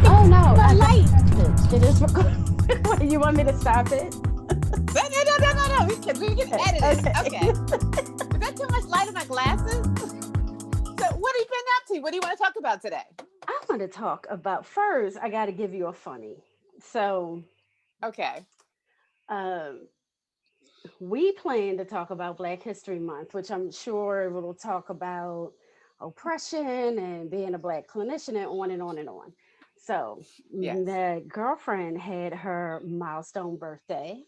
Oh no, My I got light. a message. It is recording. You want me to stop it? No. We can Okay. edit it. Okay. Okay. Is that too much light in my glasses? So what have you been up to? What do you want to talk about today? I want to talk about first. I got to give you a funny. So, Okay. um, we plan to talk about Black History Month, which I'm sure will talk about oppression and being a Black clinician and on and on and on. So, Yes. the girlfriend had her milestone birthday,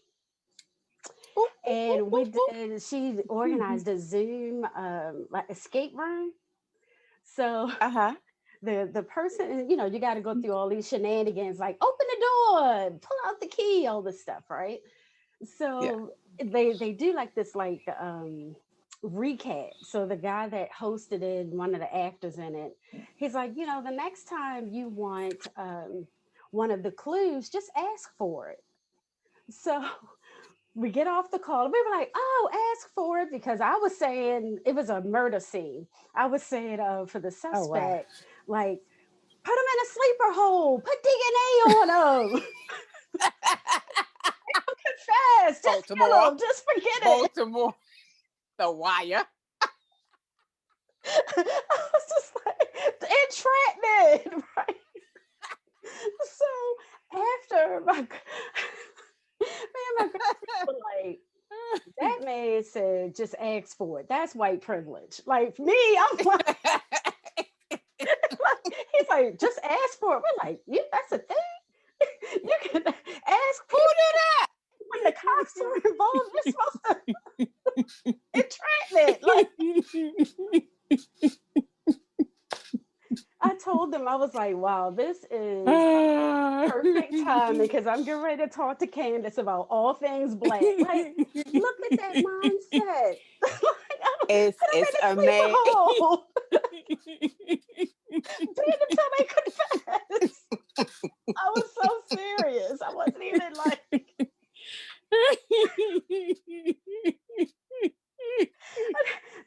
Ooh, ooh, ooh, and we ooh, ooh. did. She organized a Zoom like escape room. So Uh-huh. the person, you got to go through all these shenanigans, like open the door, pull out the key, all this stuff, right? Yeah. So they do like this recap. So the guy that hosted it, one of the actors in it, he's like, the next time you want one of the clues, just ask for it. So we get off the call. We were like, oh, ask for it, because I was saying it was a murder scene. I was saying for the Oh wow. suspect, like, put him in a sleeper hole, put DNA on him, confess, just kill Baltimore. him, just forget it. Baltimore. The Wire. I was just like, entrapment, right? So after me and my girlfriend were like, that man said, just ask for it. That's white privilege. Like me, I'm like, he's like, just ask for it. We're like, yeah, that's a thing. You can ask Who people did that? when the cops are involved. You're supposed to entrapment. Like, I told them, I was like, wow, this is perfect timing, because I'm getting ready to talk to Candice about all things Black. Like, look at that mindset. Like, put him It's in a sleeper amazing. hole. Beat until they confess. I was so serious. I wasn't even like,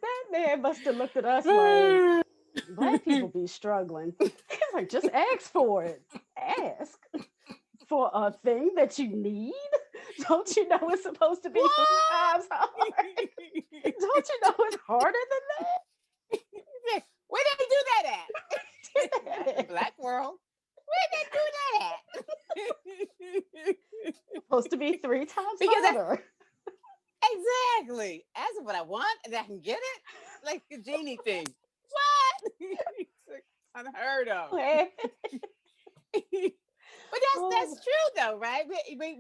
that man must have looked at us like, Black people be struggling. He's like, just ask for it. Ask for a thing that you need? Don't you know it's supposed to be three What? times hard? Don't you know it's harder Where did they do that than at? that? Black world. Where did they do that at? Supposed to be three times Because harder. exactly. Ask what I want and I can get it. Like the genie thing. What? It's unheard of. But that's Oh, true though, right?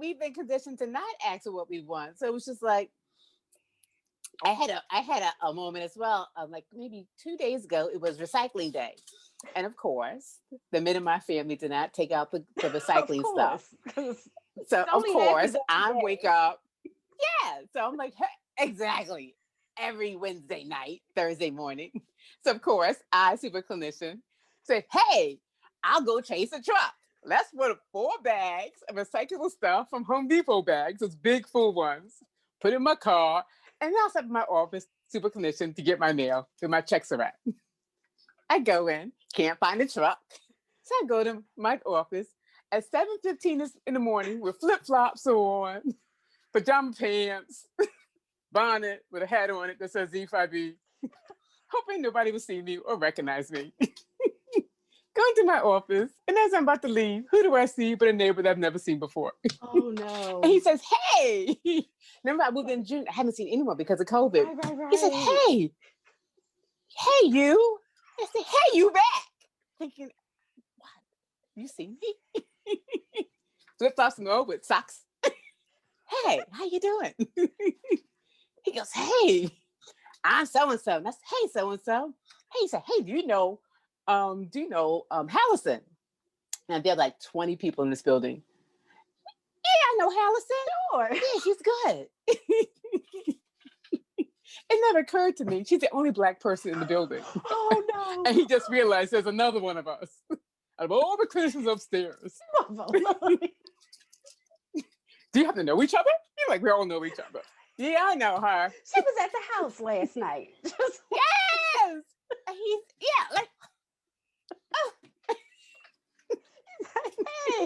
We've been conditioned to not ask for what we want. So it was just like I had a moment as well. Like maybe 2 days ago, it was recycling day, and of course, the men in my family did not take out the of recycling stuff. course, because So it's of only half a course, day. I wake up. Yeah. So I'm like, hey, exactly. Every Wednesday night, Thursday morning. So of course, I, super clinician, say, hey, I'll go chase a truck. Let's put 4 bags of recyclable stuff from Home Depot bags, those big full ones, put in my car, and I'll step in my office, super clinician, to get my mail, where my checks are at. I go in, can't find the truck. So I go to my office at 7:15 in the morning with flip-flops on, pajama pants, bonnet with a hat on it that says Z5E, hoping nobody would see me or recognize me. Going to my office, and as I'm about to leave, who do I see but a neighbor that I've never seen before? Oh And no. he says, hey, remember I moved in June, I haven't seen anyone because of COVID. He said, Right. hey, you. I said, hey, you back. Thinking, what? You see me? Flip flops and all with socks. Hey, how you doing? He goes, hey, I'm so-and-so. And I said, hey, so-and-so. Hey, he said, hey, do you know Hallison? And there are like 20 people in this building. Yeah, I know Hallison. Sure. Yeah, she's good. It never occurred to me. She's the only Black person in the building. Oh no. And he just realized there's another one of us. Out of all the clinicians upstairs. Do you have to know each other? You're like, we all know each other. Yeah, I know her. She was at the house last night. Just yes. And he's, yeah, like, oh.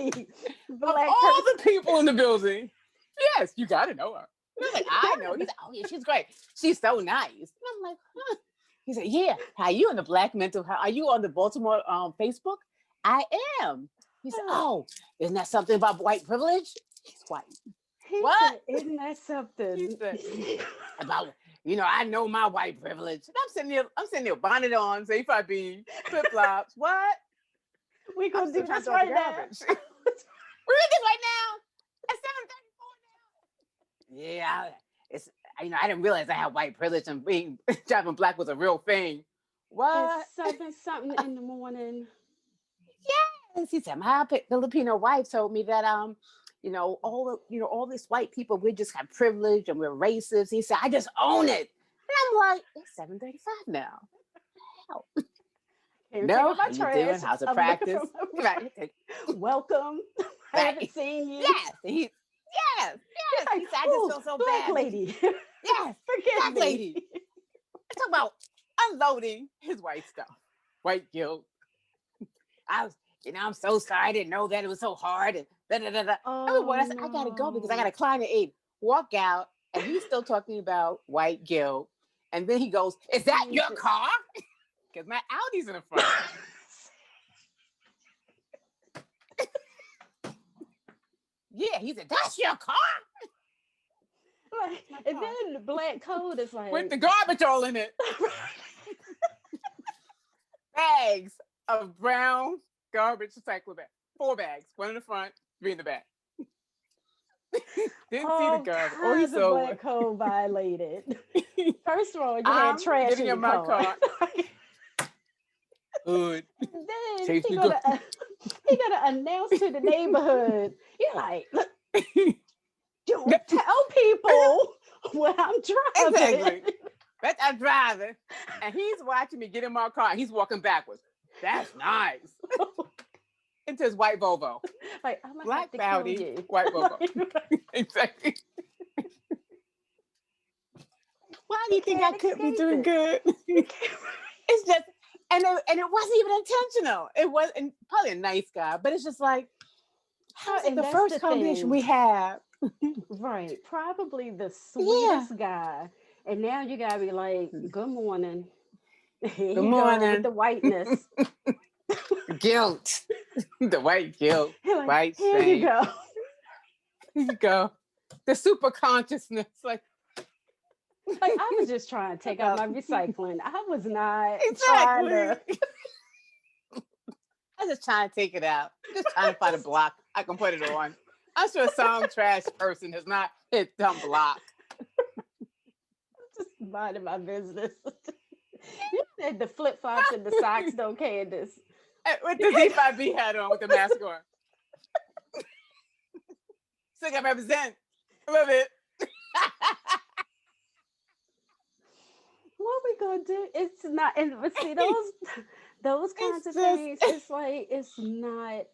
Of Black all person. the people in the building, yes, you got to know her. And I'm like, I know. He's like, oh yeah, she's great. She's so nice. And I'm like, huh. He said, yeah. How you in the Black mental health? Are you on the Baltimore Facebook? I am. He said, oh, isn't that something about white privilege? He's white. He What? said, isn't that He something? said, about, I know my white privilege. And I'm sitting there, bonnet on, say if I be flip flops. What? We I'm gonna still do trying this to throw out right the now. garbage. We're doing this right now at 7:34 now. Yeah, it's I didn't realize I had white privilege and being driving black was a real thing. What? It's 7 something in the morning. Yes, he said my Filipino wife told me that all these white people, we just have privilege and we're racist. He said I just own it. And I'm like, it's 7:35 now. Hell. No, how you doing? How's the practice? Welcome. I haven't seen you. Yes. Yes. Like, he said, I just feel so black bad. Lady. Yes. Forgive Black me. lady. Talk about unloading his white stuff. White guilt. I'm so sorry. I didn't know that it was so hard. And I said, I gotta go because I got a client at 8. Walk out, and he's still talking about white guilt. And then he goes, is that your car? Because my Audi's in the front. Yeah, he said, that's your car. And then the black code is like with the garbage all in it. Bags of brown garbage recyclable bags. 4 bags, 1 in the front, 3 in the back. Didn't see the garbage. Oh, he's so black code violated. First of all, you had trash getting in my car. Good. Then he gotta announce to the neighborhood. You're like, look, don't tell people when I'm driving. Exactly. But I'm driving, and he's watching me get in my car. And he's walking backwards. That's nice. Into his white Volvo. Like, I'm gonna black have to Audi, kill you. white Volvo. Exactly. Why do you think I could be doing good? It's just, and it wasn't even intentional. It was probably a nice guy, but it's just like, how is it the first combination we have? Right, probably the sweetest guy, and now you gotta be like, good morning. Here good you morning. Go with the whiteness. Guilt. The white guilt. Like, white here shame. you go. Here you go. The super consciousness. Like I was just trying to take out my recycling. I was not trying to. I was just trying to take it out. Just trying to find a block I can put it on. I'm sure some trash person has not hit some block. Just minding my business. You said the flip flops and the socks, though, Candice. With the Z5B hat on, with the mask on. Still I represent. Love it. What we gonna do? It's not, and but see those kinds of things. It's like it's not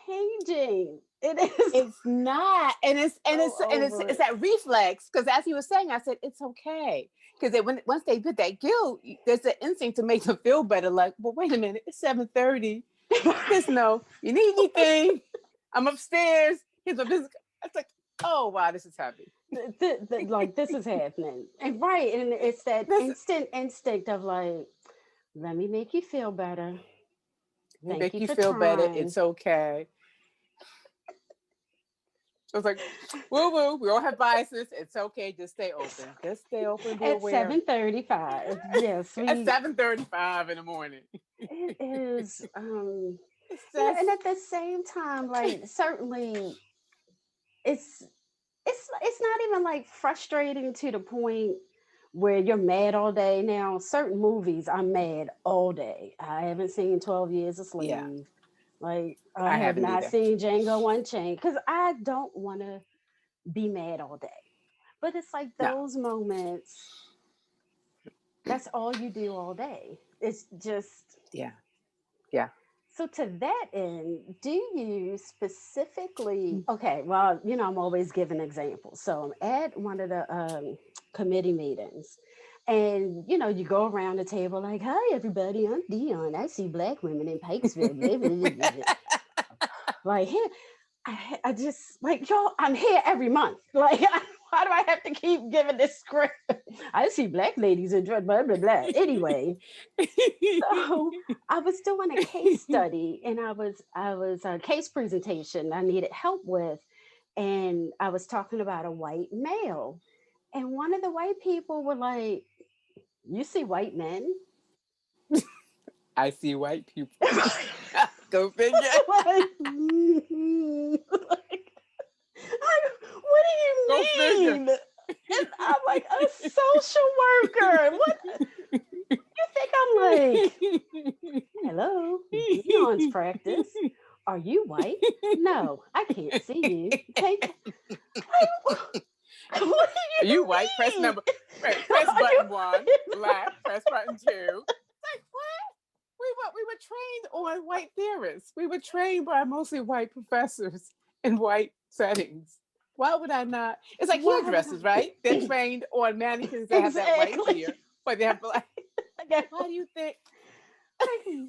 changing. It is. It's not, and it's that reflex. Because as he was saying, I said it's okay. Because once they put that guilt, there's an instinct to make them feel better. Like, well, wait a minute, it's 7:30. There's no, you need anything? I'm upstairs. Here's my business. It's like, oh wow, this is heavy. Like this is happening, and right, and it's that instinct of like, let me make you feel better. Make you feel better. It's okay. I was like, woo. We all have biases. It's okay. Just stay open. Just stay open. Be aware. At 7:35. Yes. At 7:35 in the morning. It is. And at the same time, like certainly, it's not even like frustrating to the point where you're mad all day. Now, certain movies, I'm mad all day. I haven't seen 12 Years a Slave. Yeah. Like I have not seen Django Unchained because I don't want to be mad all day. But it's like those moments. That's all you do all day. It's just yeah. So to that end, do you specifically? Okay, well, I'm always giving examples. So I'm at one of the committee meetings. And, you go around the table like, hi, everybody, I'm Dionne. I see Black women in Pikesville. Like, here, I just like y'all. I'm here every month. Like, why do I have to keep giving this script? I see black ladies enjoy blah blah blah. Anyway, so I was doing a case study, and I was a case presentation I needed help with, and I was talking about a white male, and one of the white people were like, "You see white men?" I see white people. Go figure. Like, like, what do you Go figure. mean? And I'm like, a social worker. What you think I'm like? Hello, Dionne's practice. Are you white? No, I can't see you. Take. Like, what Are do you you white? Press mean? press Are button you 1. Black. Press button 2. Like what? We were trained on white theorists. We were trained by mostly white professors in white settings. Why would I not? It's like Why would hairdressers, right? They're trained on mannequins that have that white exactly? hair, but they have black. Like, Why do you think?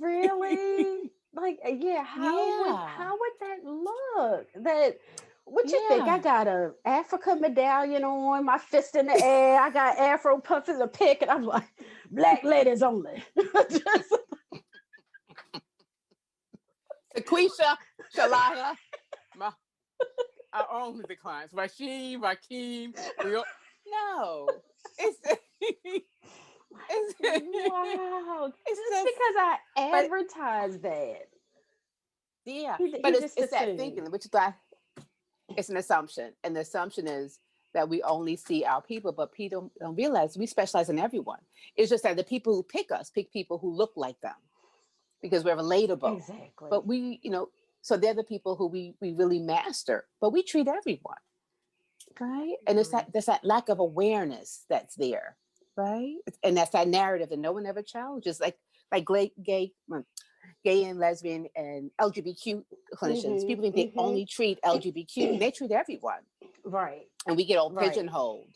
really? Like, yeah, Yeah, how would that look? That what you think? I yeah. got a Africa medallion on, my fist in the air, I got Afro puffing the pick, and I'm like, black ladies only. Just, Sequisha, Shalala, my our only the clients. Rashim, Rakim, we all no. It's it's wow. it's Just just because I but advertise that. yeah. But He just it's that assumed. thinking, which is why it's an assumption. And the assumption is that we only see our people, but people don't realize we specialize in everyone. It's just that the people who pick us pick people who look like them because we're relatable. But Exactly. so they're the people who we really master, but we treat everyone, right? And it's that Right. there's that lack of awareness that's there, right? And that's that narrative that no one ever challenges, like gay and lesbian and LGBTQ clinicians. Mm-hmm. People think they Mm-hmm. only treat LGBTQ, and they treat everyone, Right. and we get all Right. pigeonholed.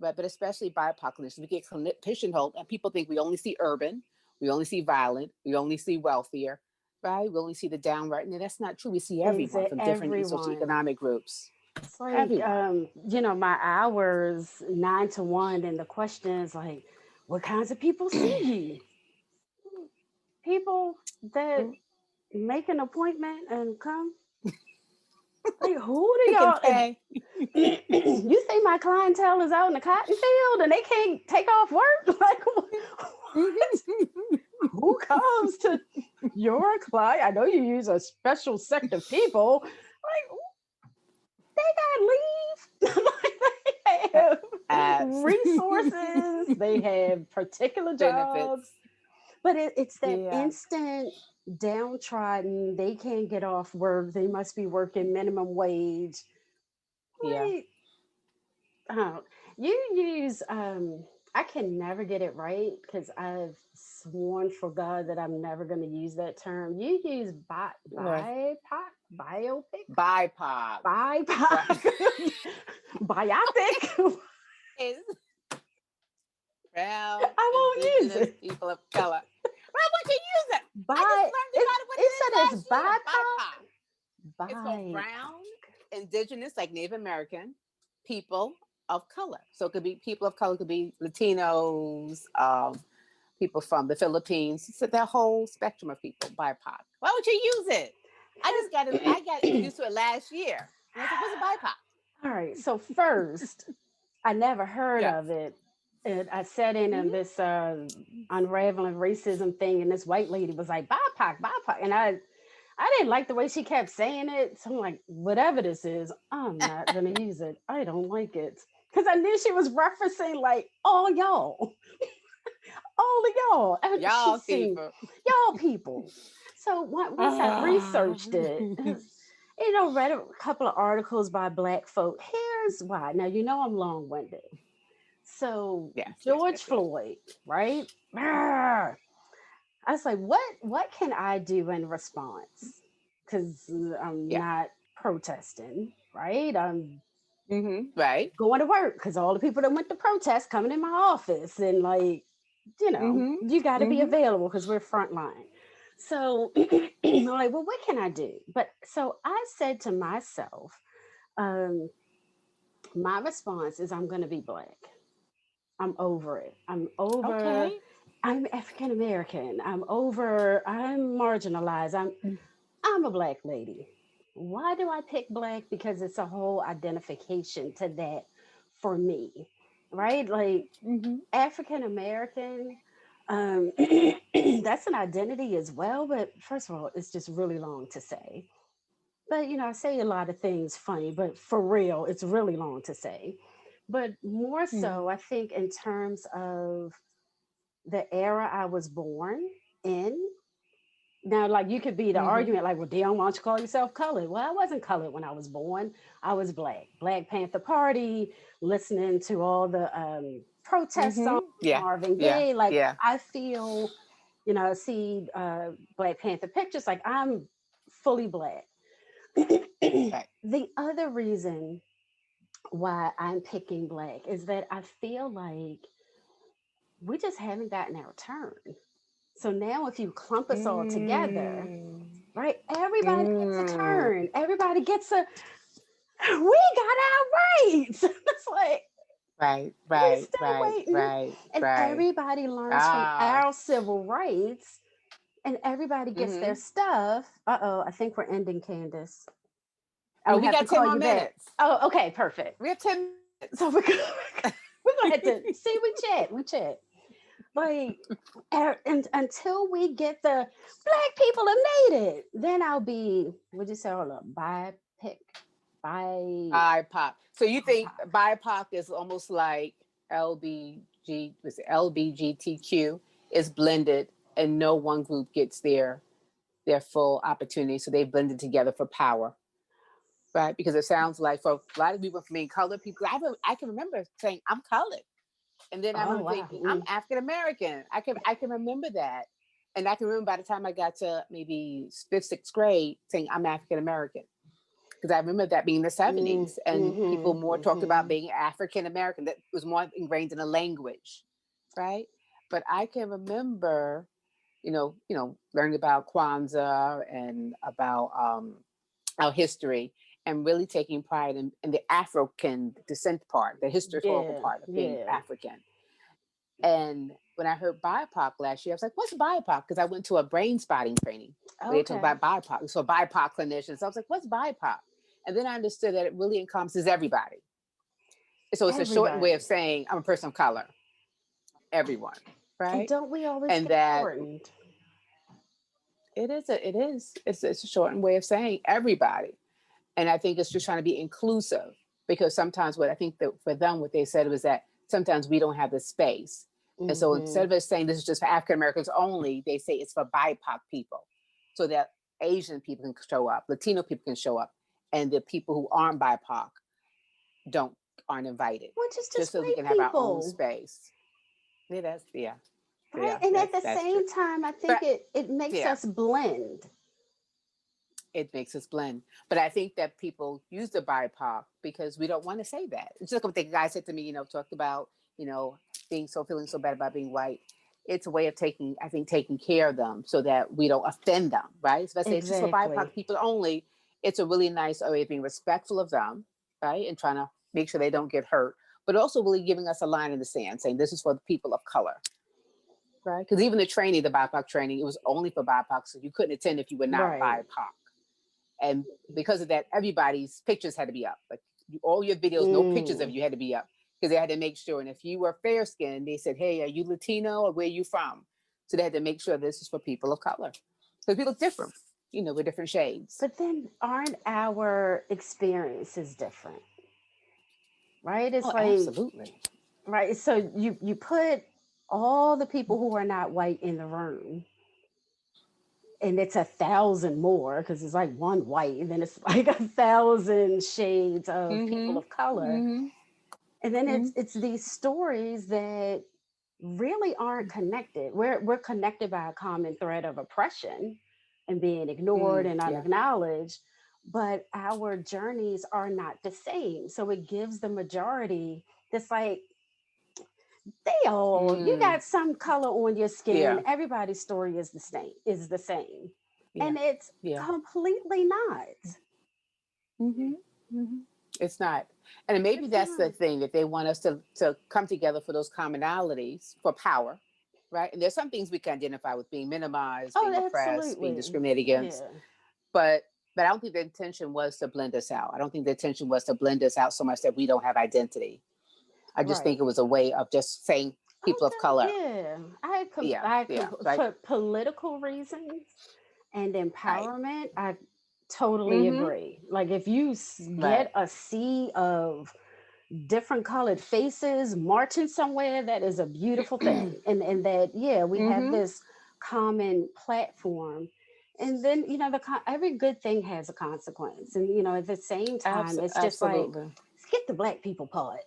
But especially BIPOC clinicians, we get pigeonholed, and people think we only see urban, we only see violent, we only see wealthier, right? We only see the downright, and that's not true. We see everyone Exact from different everyone. socioeconomic groups. It's like, Everyone. my hours 9 to 1, and the question is like, what kinds of people see you? People that make an appointment and come. Like, who do Pick and y'all? pay. You think my clientele is out in the cotton field and they can't take off work? Like, what? Who comes to your client? I know you use a special sect of people. Like, they got leave. Like, they have Abs. resources. They have particular jobs. Benefits. But it's that Yeah. instant downtrodden. They can't get off work. They must be working minimum wage. Yeah. Like, oh, you use I can never get it right because I've sworn for God that I'm never going to use that term. You use Right. biopic, BIPOC. Right. BIPOC, biopic. Is brown, I won't use indigenous, it. people of color. Why would you use it? I just Bi learned it, about it. What it it is said it's last year? BIPOC. BIPOC. It's called Bi brown, indigenous, like Native American, people of color. So it could be people of color, could be Latinos, people from the Philippines. It's that whole spectrum of people, BIPOC. Why would you use it? I got because introduced to it last year. And I was like, what's a BIPOC? all right. So first, I never heard Yes. of it. And I sat in on Mm-hmm. this unraveling racism thing, and this white lady was like, BIPOC, BIPOC. And I didn't like the way she kept saying it. So I'm like, whatever this is, I'm not going to use it. I don't like it. Because I knew she was referencing like all y'all, all of y'all. And she Y'all seemed, people. y'all people. So once I researched it, read a couple of articles by Black folk. Here's why. Now, I'm long winded. So Yes, yes, George yes, yes. Floyd, right? Arrgh. I was like, what can I do in response? Because I'm Yeah. not protesting, right? I'm Mm-hmm. Right. going to work because all the people that went to protest coming in my office, and like, Mm-hmm. you got to be Mm-hmm. available because we're frontline. So I'm like, well, what can I do? But so I said to myself, um, my response is I'm going to be Black. I'm over it. I'm over, Okay. I'm African American. I'm marginalized. I'm a Black lady. Why do I pick Black? Because it's a whole identification to that for me, right? Like Mm-hmm. African American, um, that's an identity as well. But first of all, it's just really long to say. But I say a lot of things funny, but for real, it's really long to say. But more Mm-hmm. so, I think in terms of the era I was born in. Now, like you could be the Mm-hmm. argument, like, well, Dionne, why don't you call yourself colored? Well, I wasn't colored when I was born. I was Black. Black Panther Party, listening to all the protest Mm-hmm. songs, Yeah. Marvin Yeah. Gaye. Like Yeah. I feel, see Black Panther pictures. Like I'm fully Black. Right. The other reason why I'm picking Black is that I feel like we just haven't gotten our turn. So now, if you clump us all together, Mm. right, everybody gets a Mm. turn. Everybody gets a, we got our rights. It's like, Right. we Right. still Right. waiting. Right. And Right. everybody learns from Ah. our civil rights and everybody gets their Mm-hmm. stuff. Uh-oh, I think we're ending, Candice. I I'll mean, we have to got 10 call more you back. minutes. Oh, okay, perfect. We have 10 So minutes. we're gonna have to see. We chat. Like, and until we get the Black people have made it, then I'll be. Would you say all up? Pick, by BIPOC. So you think BIPOC. BIPOC is almost like was it LBGTQ is blended and no one group gets their full opportunity. So they blended together for power, right? Because it sounds like for a lot of people, for me, colored people, I can remember saying I'm colored, and then I Oh remember wow. thinking I'm African American. I can remember that, and I can remember by the time I got to maybe fifth, sixth grade, saying I'm African American because I remember that being the Mm, 70s and people mm-hmm, more talked about mm-hmm. being African American. That was more ingrained in the language, right? But I can remember, learning about Kwanzaa and about our history and really taking pride in the African descent part, the historical Yeah, part of being yeah. African. And when I heard BIPOC last year, I was like, what's BIPOC? Because I went to a brain spotting training where they talk Okay. about BIPOC. So BIPOC clinicians. So I was like, what's BIPOC? And then I understood that it really encompasses everybody. So it's a shortened way of Everybody. saying I'm a person of color, everyone, And right? don't we always And get that shortened? it's a shortened way of saying everybody. And I think it's just trying to be inclusive because sometimes what I think that for them, what they said was that sometimes we don't have the space. And so Mm-hmm. instead of us saying this is just for African Americans only, they say it's for BIPOC people so that Asian people can show up, Latino people can show up, and the people who aren't BIPOC don't aren't invited, Which is just just so we white can have our own people, space. Yeah, right? yeah, And at the that's true. same time, I think But it makes yeah, us blend. it makes us blend. But I think that people use the BIPOC because we don't want to say that. It's just like what the guy said to me, talked about, you know, feeling so bad about being white. It's a way of taking care of them so that we don't offend them, right? So if I say it's just for Exactly. BIPOC people only, it's a really nice way of being respectful of them, right? And trying to make sure they don't get hurt, but also really giving us a line in the sand saying this is for the people of color, right? Because even the training, the BIPOC training, it was only for BIPOC, so you couldn't attend if you were not Right. BIPOC. And because of that, everybody's pictures had to be up. Like all your videos, no pictures of Mm. you had to be up because they had to make sure. And if you were fair skinned, they said, "Hey, are you Latino or where are you from?" So they had to make sure this is for people of color because we look different, with different shades. But then aren't our experiences different? Right? It's Oh, like, absolutely. right. So you put all the people who are not white in the room, and it's 1,000 more because it's like one white, and then it's like 1,000 shades of people Mm-hmm. of color. Mm-hmm. And then Mm-hmm. it's these stories that really aren't connected. We're connected by a common thread of oppression and being ignored and Yeah. unacknowledged, but our journeys are not the same. So it gives the majority this like you Mm. got some color on your skin. Yeah. Everybody's story is the same. Yeah. And it's Yeah. completely not. Mm-hmm. Mm-hmm. It's not. And maybe It's that's the not. thing, that they want us to come together for those commonalities for power, right? And there's some things we can identify with: being minimized, Oh, being oppressed, being absolutely. discriminated against. Yeah. But I don't think the intention was to blend us out. I don't think the intention was to blend us out so much that we don't have identity. I just think Right. it was a way of just saying people of color. Yeah. Yeah, yeah, right, For political reasons and right. empowerment, I totally Mm-hmm. agree. Like if you Right. get a sea of different colored faces marching somewhere, that is a beautiful thing. And that, yeah, we have Mm-hmm. this common platform. And then, every good thing has a consequence. And, at the same time, it's just like, Absolutely. skip the black people part.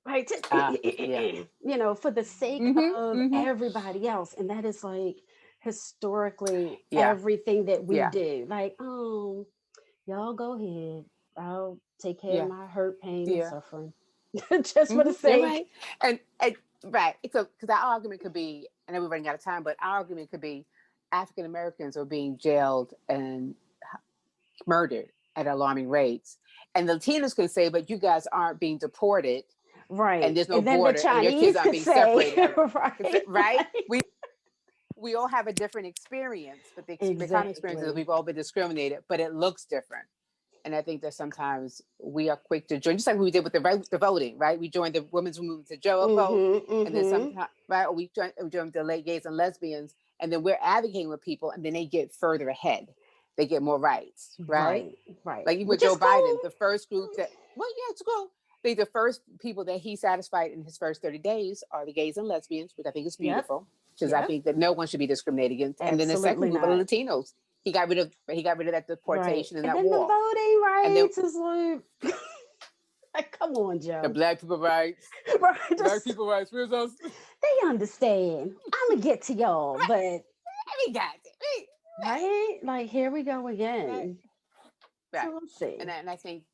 Right. Yeah. For the sake Mm-hmm. of Mm-hmm. everybody else. And that is like historically Yeah. everything that we Yeah. do. Like, y'all go ahead. I'll take care of Yeah. my hurt, pain, and Yeah. suffering. Just for Mm-hmm. the You're sake. right. And right. So, because our argument could be, I know we're running out of time, but our argument could be African Americans are being jailed and murdered at alarming rates. And the Latinos can say, but you guys aren't being deported, and Right. there's no And then the border, and your kids Chinese aren't could being say, separated. right? Right? We all have a different experience, but the common experience is that Exactly. we've all been discriminated, but it looks different. And I think that sometimes we are quick to join, just like we did with the voting, right? We joined the women's movement to vote, Mm-hmm. and then Mm-hmm. sometimes, right? Or we joined the late gays and lesbians, and then we're advocating with people, and then they get further ahead. They get more rights, right? Right. Right. Like even with Which is Joe cool. Biden, the first group that, well, yeah, it's cool. The first people that he satisfied in his first 30 days are the gays and lesbians, which I think is Yep. beautiful, because I Yep. think that no one should be discriminated against. And then the second Absolutely group are the not. Latinos. He got rid of that Right. deportation and And that then the wall. voting And then rights is like, like come on, the Joe. black people rights, Right. black Just people rights. Where's those? they understand. I'm gonna get to y'all, but We got it. right, like here we go Right, again. right. So let's see. And I think,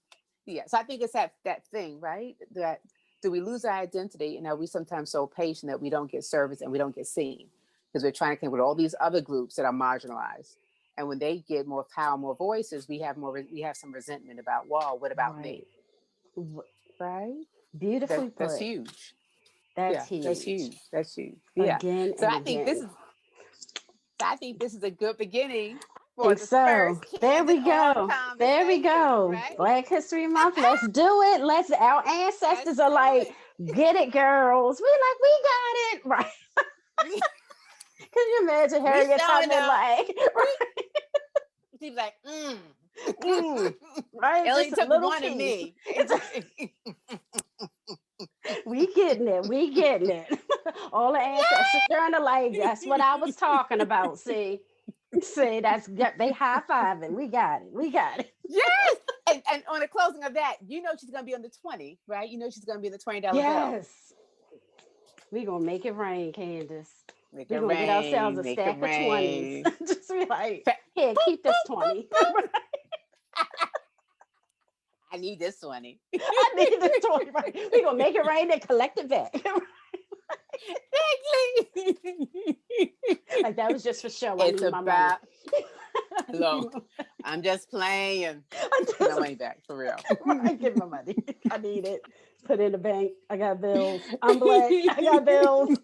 yeah. So I think it's that thing, right? That do we lose our identity, and are we sometimes so patient that we don't get service and we don't get seen because we're trying to connect with all these other groups that are marginalized, and when they get more power, more voices, we have some resentment about, well, what about me, Right. W- right? Beautifully That's put. huge. That's Yeah, that's huge. huge. That's huge. Yeah. Again So and I think this again. is So I think this is a good beginning for Think the so. first There candid we on go. There we conversation, go. right? Black History Month. Let's do it. Our Let's ancestors are do like, it. get it, girls. We like, we got it. Right. Can you imagine We Harriet showing Tubman up. like, We right? She's like, Right? It only Just a took little one of piece. me. We getting it. We getting it. All the ancestors trying to like, that's what I was talking about. See, they high fiving. We got it. We got it. Yes. And on the closing of that, she's gonna be on the 20, right? She's gonna be in the $20 bill. Yes. We gonna make it rain, Candice. Make We it gonna get ourselves rain, a make it stack of 20s. rain. Just be like, Boop, here, keep this boop, boop, 20. boop. I need this 20. I need this 20. Right. We gonna make it rain and collect it back. Exactly. Like that was just for show. I It's need my money. about, look, I'm just playing. I Get my just, money back for real. right, give my money. I need it. Put it in the bank. I got bills. I'm black. I got bills.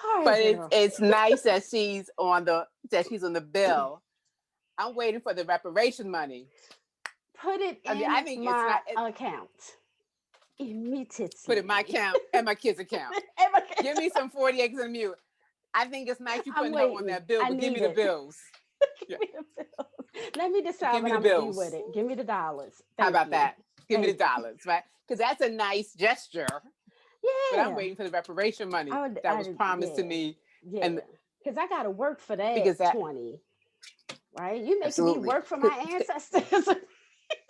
All right, But girl. it's nice that she's on the bill. I'm waiting for the reparation money. Put it I mean, I in think it's my not account put it in my immediately. account and my kids' account. And my Give me some 40 acres and mule. I think it's nice you I'm putting her on waiting. that bill, I but give need me the it. bills. Yeah. Give me the bills. Let me decide Give me what the I'm gonna do with bills. it. Give me the dollars. How Thank about you. that? Give me the Thank you. dollars, right? Because that's a nice gesture. But I'm Yeah. waiting for the reparation money I would. that was promised to Yeah. me. Yeah. And Because I gotta work for that because that 20. Right? You making me absolutely. work for my ancestors.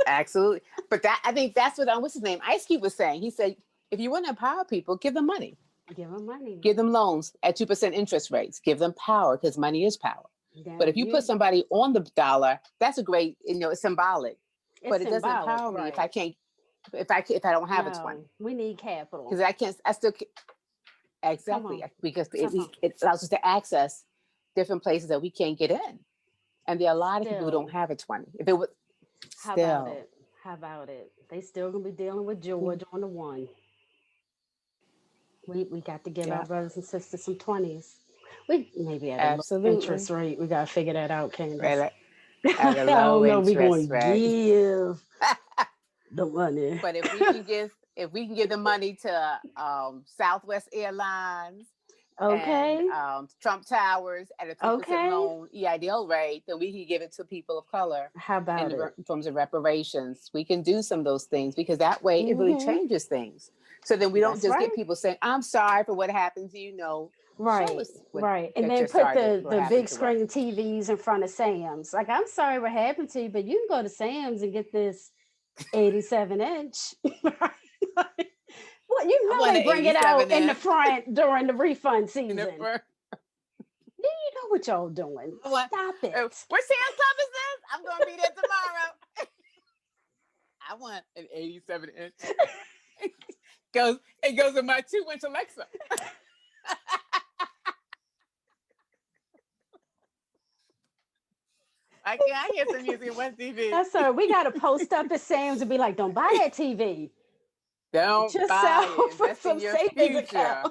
Absolutely. But I think that's what what's his name? Ice Cube was saying. He said, if you want to empower people, give them money. Give them money. Give them loans at 2% interest rates. Give them power because money is power. Now But if you put somebody on the dollar, that's a great, it's symbolic. it's But it doesn't symbolic, empower me if I right? can't, if I don't have a 20. No, we need capital. Because I still, Exactly, because Come on. it allows us to access different places that we can't get in. And there are a lot of people who don't Still, have a 20. If it was how about still, it? How about it? They still gonna be dealing with George on the one. We got to give our yeah, brothers and sisters some 20s. We maybe at a low absolutely. interest rate. We gotta figure that out, Right, Candice. like, I at a low don't know. We interest gonna rate. give the money. But if we can give the money to Southwest Airlines and Okay. Trump Towers at a 3% Okay. loan EIDL rate, then we can give it to people of color How in about the it? forms of reparations. We can do some of those things because that way it really Mm-hmm. changes things. So then we don't That's just right. get people saying, "I'm sorry for what happened to you." No, show Right, us what right. And that then you're put sorry the for what the happened big to us. screen TVs in front of Sam's. Like, I'm sorry what happened to you, but you can go to Sam's and get this 87-inch. Like, well, you I know want they an bring it out 87 in the inch front during the refund in the season. front. Do you know what y'all doing? I want, Stop it. where Sam's Club is this? I'm going to be there tomorrow. I want an 87 inch. It goes with my 2-inch Alexa. I hear some music on TV. That's her. We got to post up at Sam's and be like, don't buy that TV. Don't Just buy sell it. for Invest in some your savings future.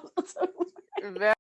accounts.